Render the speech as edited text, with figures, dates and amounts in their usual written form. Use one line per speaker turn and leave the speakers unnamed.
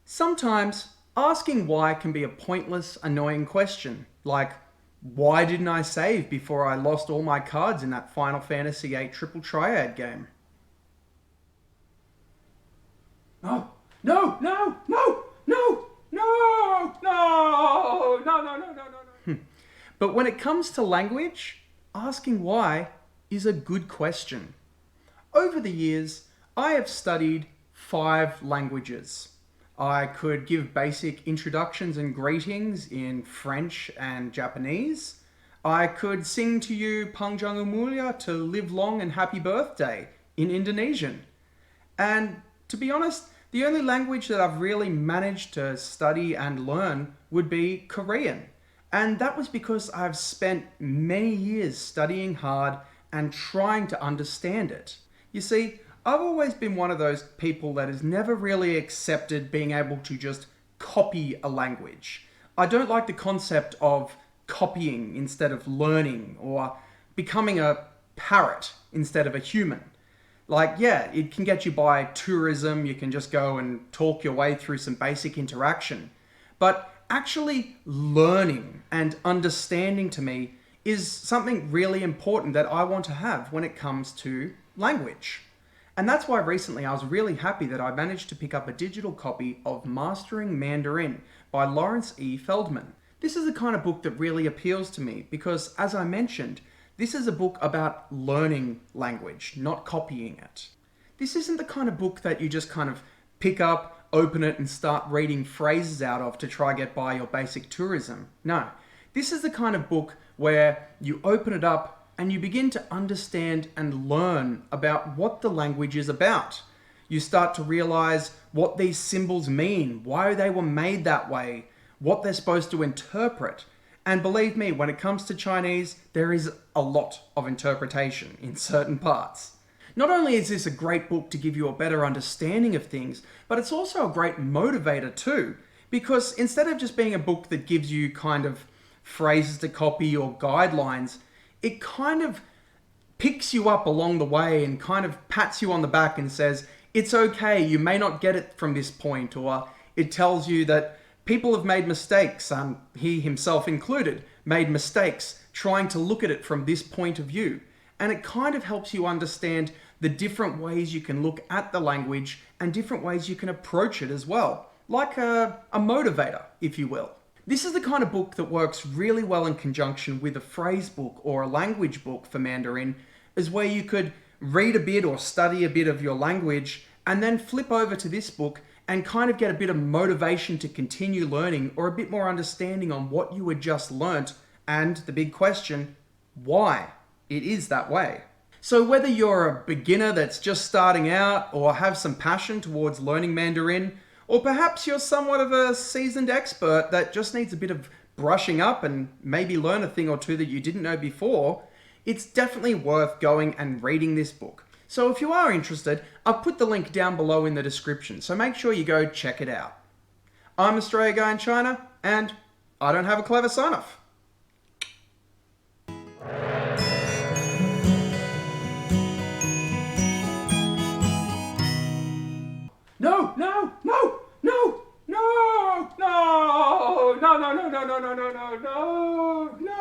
Sometimes asking why can be a pointless, annoying question, like, why didn't I save before I lost all my cards in that Final Fantasy VIII Triple Triad game? No, no, no, no, no, no, no, no, no, no, no, no. But when it comes to language, asking why is a good question. Over the years, I have studied 5 languages. I could give basic introductions and greetings in French and Japanese. I could sing to you Panjang Umulya to live long and happy birthday in Indonesian. And to be honest, the only language that I've really managed to study and learn would be Korean. And that was because I've spent many years studying hard and trying to understand it. You see, I've always been one of those people that has never really accepted being able to just copy a language. I don't like the concept of copying instead of learning, or becoming a parrot instead of a human. Like, yeah, it can get you by tourism, you can just go and talk your way through some basic interaction. But actually learning and understanding to me is something really important that I want to have when it comes to language. And that's why recently I was really happy that I managed to pick up a digital copy of Mastering Mandarin by Lawrence E. Feldman. This is the kind of book that really appeals to me because, as I mentioned, this is a book about learning language, not copying it. This isn't the kind of book that you just kind of pick up, open it and start reading phrases out of to try get by your basic tourism. No, this is the kind of book where you open it up and you begin to understand and learn about what the language is about. You start to realize what these symbols mean, why they were made that way, what they're supposed to interpret. And believe me, when it comes to Chinese, there is a lot of interpretation in certain parts. Not only is this a great book to give you a better understanding of things, but it's also a great motivator too, because instead of just being a book that gives you kind of phrases to copy or guidelines, it kind of picks you up along the way and kind of pats you on the back and says, it's okay, you may not get it from this point, or it tells you that people have made mistakes, he himself included, made mistakes trying to look at it from this point of view. And it kind of helps you understand the different ways you can look at the language and different ways you can approach it as well, like a motivator, if you will. This is the kind of book that works really well in conjunction with a phrase book or a language book for Mandarin, is where you could read a bit or study a bit of your language and then flip over to this book and kind of get a bit of motivation to continue learning or a bit more understanding on what you had just learnt and the big question, why it is that way. So whether you're a beginner that's just starting out or have some passion towards learning Mandarin, or perhaps you're somewhat of a seasoned expert that just needs a bit of brushing up and maybe learn a thing or two that you didn't know before, it's definitely worth going and reading this book. So if you are interested, I've put the link down below in the description, so make sure you go check it out. I'm a Straya Guy in China, and I don't have a clever sign-off. No, no, no, no, no, no, no, no, no, no, no, no, no, no, no, no.